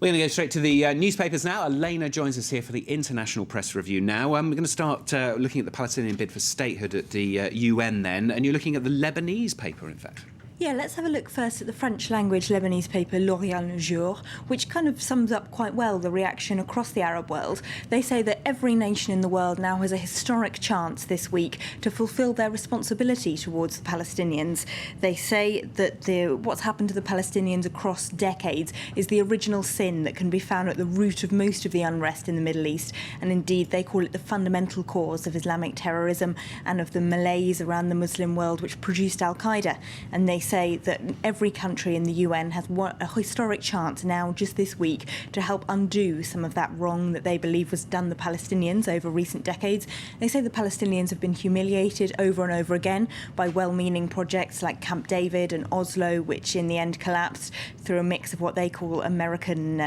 We're going to go straight to the newspapers now. Elena joins us here for the International Press Review now. We're going to start looking at the Palestinian bid for statehood at the UN then, and you're looking at the Lebanese paper, in fact. Yeah, let's have a look first at the French-language Lebanese paper L'Orient Le Jour, which kind of sums up quite well the reaction across the Arab world. They say that every nation in the world now has a historic chance this week to fulfil their responsibility towards the Palestinians. They say that what's happened to the Palestinians across decades is the original sin that can be found at the root of most of the unrest in the Middle East, and indeed they call it the fundamental cause of Islamic terrorism and of the malaise around the Muslim world which produced Al-Qaeda. And they say that every country in the UN has a historic chance now, just this week, to help undo some of that wrong that they believe was done the Palestinians over recent decades. They say the Palestinians have been humiliated over and over again by well-meaning projects like Camp David and Oslo, which in the end collapsed through a mix of what they call American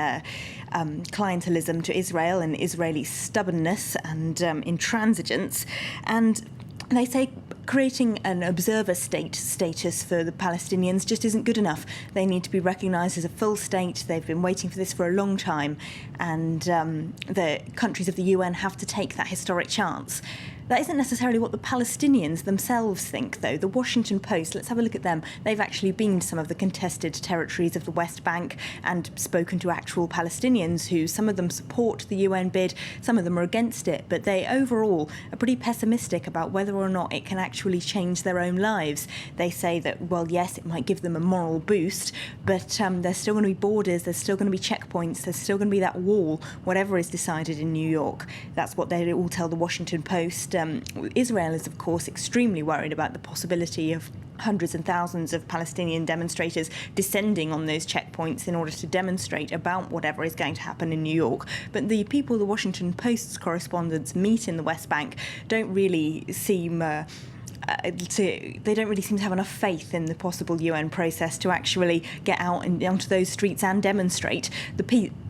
clientelism to Israel and Israeli stubbornness and intransigence. And they say creating an observer state status for the Palestinians just isn't good enough. They need to be recognised as a full state. They've been waiting for this for a long time, and the countries of the UN have to take that historic chance. That isn't necessarily what the Palestinians themselves think, though. The Washington Post, let's have a look at them. They've actually been to some of the contested territories of the West Bank and spoken to actual Palestinians who, some of them support the UN bid, some of them are against it, but they overall are pretty pessimistic about whether or not it can actually change their own lives. They say that, well, yes, it might give them a moral boost, but there's still going to be borders, there's still going to be checkpoints, there's still going to be that wall, whatever is decided in New York. That's what they all tell the Washington Post. Israel is, of course, extremely worried about the possibility of hundreds and thousands of Palestinian demonstrators descending on those checkpoints in order to demonstrate about whatever is going to happen in New York. But the people the Washington Post's correspondents meet in the West Bank don't really seem... they don't really seem to have enough faith in the possible UN process to actually get out and onto those streets and demonstrate.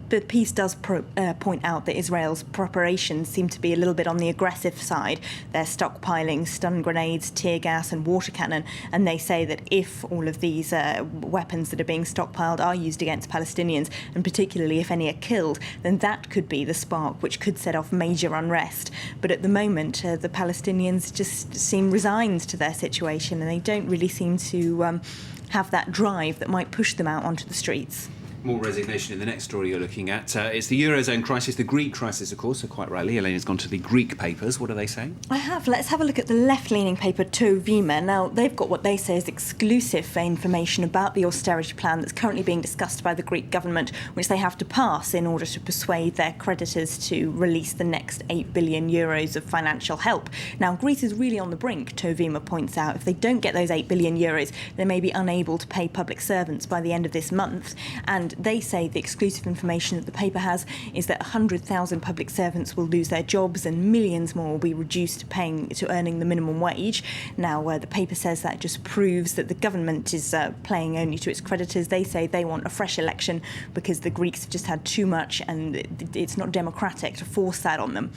The piece does point out that Israel's preparations seem to be a little bit on the aggressive side. They're stockpiling stun grenades, tear gas and water cannon, and they say that if all of these weapons that are being stockpiled are used against Palestinians, and particularly if any are killed, then that could be the spark which could set off major unrest. But at the moment, the Palestinians just seem resigned to their situation, and they don't really seem to have that drive that might push them out onto the streets. More resignation in the next story you're looking at. It's the Eurozone crisis, the Greek crisis, of course, so quite rightly. Elena's gone to the Greek papers. What are they saying? I have. Let's have a look at the left-leaning paper To Vima. Now, they've got what they say is exclusive information about the austerity plan that's currently being discussed by the Greek government, which they have to pass in order to persuade their creditors to release the next 8 billion euros of financial help. Now, Greece is really on the brink, To Vima points out. If they don't get those 8 billion euros, they may be unable to pay public servants by the end of this month. And they say the exclusive information that the paper has is that 100,000 public servants will lose their jobs and millions more will be reduced to earning the minimum wage. Now, the paper says that just proves that the government is playing only to its creditors. They say they want a fresh election because the Greeks have just had too much and it's not democratic to force that on them.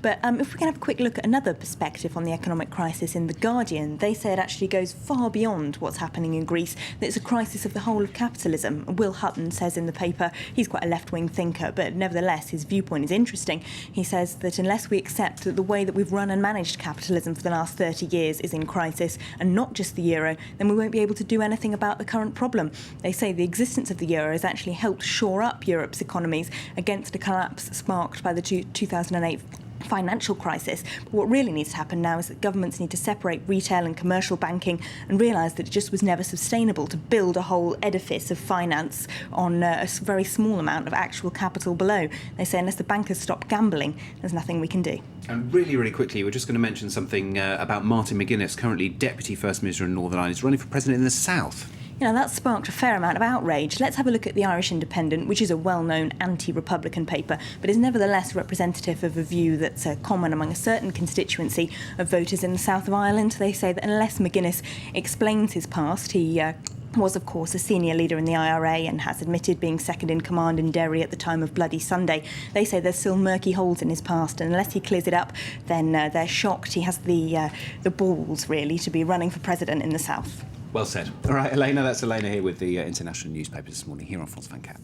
But if we can have a quick look at another perspective on the economic crisis in The Guardian, they say it actually goes far beyond what's happening in Greece, that it's a crisis of the whole of capitalism. Will Hutton says in the paper, he's quite a left-wing thinker, but nevertheless his viewpoint is interesting. He says that unless we accept that the way that we've run and managed capitalism for the last 30 years is in crisis, and not just the euro, then we won't be able to do anything about the current problem. They say the existence of the euro has actually helped shore up Europe's economies against a collapse sparked by the 2008 financial crisis. But what really needs to happen now is that governments need to separate retail and commercial banking and realise that it just was never sustainable to build a whole edifice of finance on a very small amount of actual capital below. They say unless the bankers stop gambling, there's nothing we can do. And really, really quickly, we're just going to mention something about Martin McGuinness, currently Deputy First Minister in Northern Ireland. He's running for President in the South. You know, that sparked a fair amount of outrage. Let's have a look at the Irish Independent, which is a well-known anti-Republican paper, but is nevertheless representative of a view that's common among a certain constituency of voters in the south of Ireland. They say that unless McGuinness explains his past, he was, of course, a senior leader in the IRA and has admitted being second in command in Derry at the time of Bloody Sunday. They say there's still murky holes in his past, and unless he clears it up, then they're shocked he has the balls, really, to be running for president in the south. Well said. All right, Elena, that's Elena here with the international newspapers this morning here on France 24.